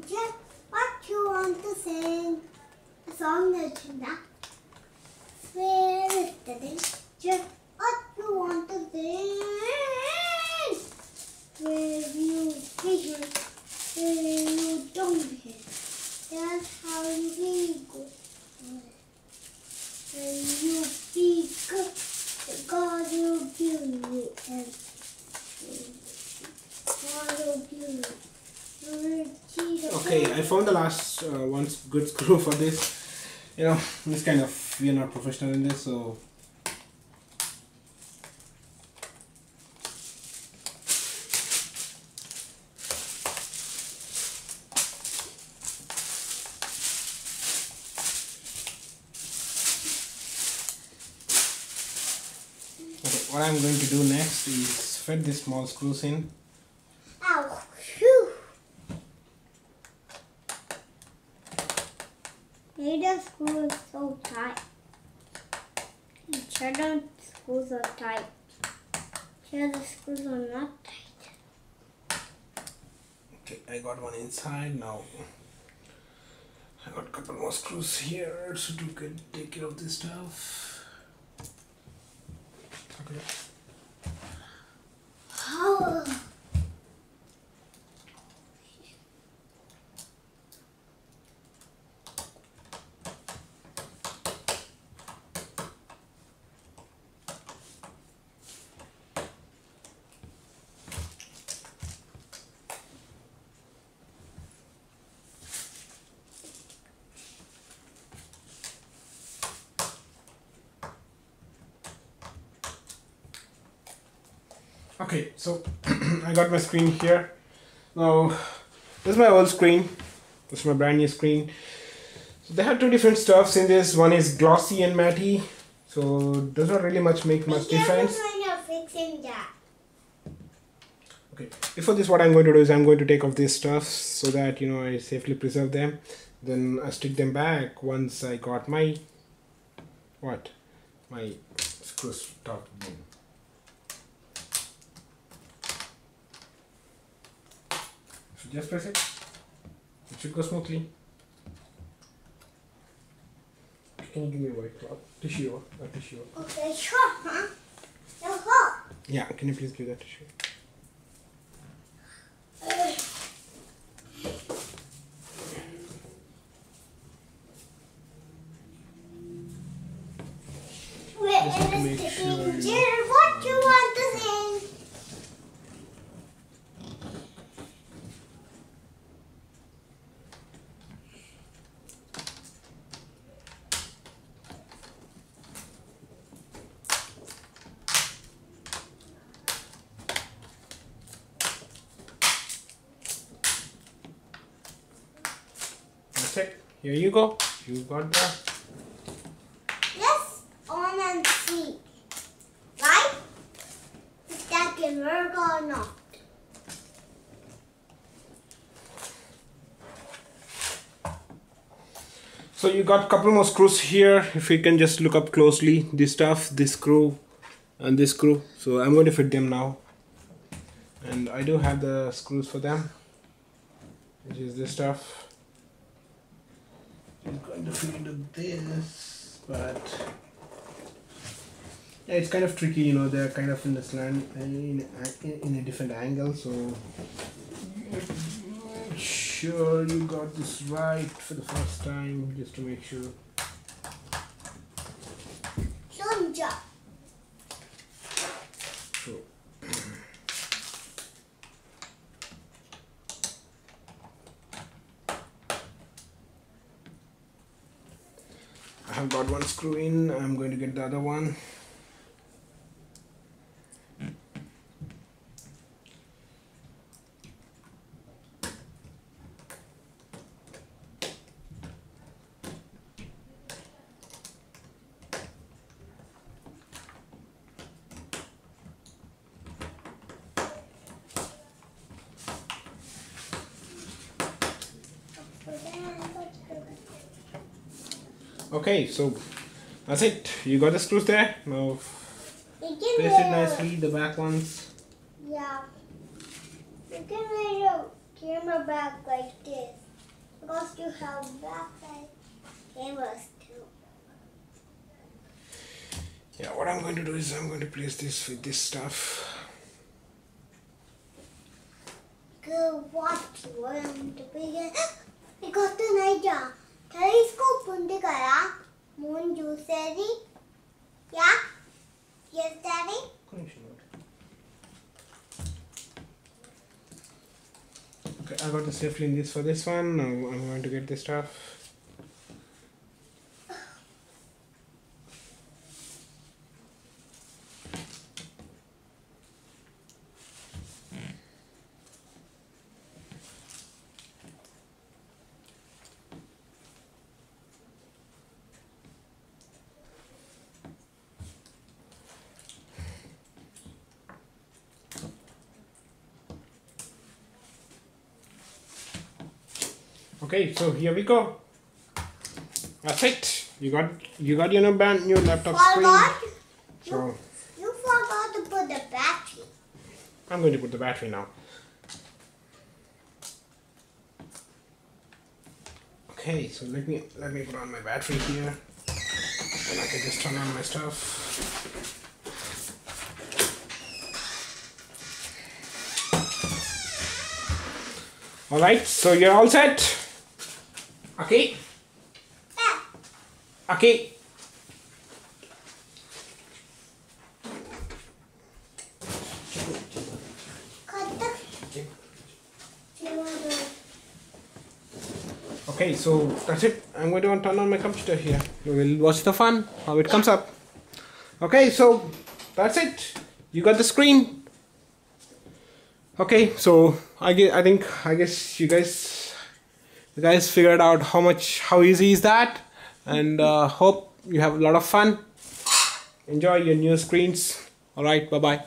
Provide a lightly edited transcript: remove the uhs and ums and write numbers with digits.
Teacher, what you want to sing? A song that where is the teacher? What you want to sing? Where you hear, where you don't hear. That's how you go. When you speak, God will give you and God will give you. Okay, I found the last one good screw for this. You know, this kind of, we are not professional in this, so okay, what I'm going to do next is fit these small screws in. Ow! Phew! The screw is so tight. Cheddar screws are tight. Cheddar screws are not tight. Okay, I got one inside now. I got a couple more screws here so to take care of this stuff. Okay. Oh. Okay, so I got my screen here. Now, this is my old screen. This is my brand new screen. So they have two different stuffs in this. One is glossy and matte. So does not really make much difference. Fixing that. Okay, before this what I'm going to do is I'm going to take off these stuffs so that, you know, I safely preserve them. Then I stick them back once I got my my screw stop in. So just press it. It should go smoothly. Can you give me a white cloth? Tissue. A tissue. Okay, sure, huh? No hot. Yeah, can you please give that tissue? Just have to make sure what you want to sing? That's it. Here you go. You got that. Let's on and see. Right? If that can work or not. So you got a couple more screws here. If you can just look up closely, this stuff, this screw and this screw. So I'm going to fit them now. And I do have the screws for them, which is this stuff. It's going to fit into this, but yeah, it's kind of tricky, you know, they're kind of in the slant in a different angle, so make sure you got this right for the first time, just to make sure. Sonja. So I have got one screw in, I'm going to get the other one. Okay, so that's it. You got the screws there. Now place it nicely, the back ones. Yeah. You can move your camera back like this. Because you have backside cameras too. Yeah, what I'm going to do is I'm going to place this with this stuff. Good, what you want to begin? I got an idea. Telescope undi kada. Moon చూసేది. Yeah? Yes, Daddy? Okay, I got the safety in this for this one. Now I'm going to get this stuff. Okay, so here we go. That's it. You got your brand new laptop screen. So You forgot to put the battery. I'm going to put the battery now. Okay, so let me put on my battery here, and I can just turn on my stuff. All right, so you're all set. Okay. Okay. Okay, so that's it. I'm going to turn on my computer here. We'll watch the fun, how it comes up. Okay, so that's it. You got the screen. Okay, so I guess you guys figured out how easy is that, and hope you have a lot of fun. Enjoy your new screens. All right, bye bye.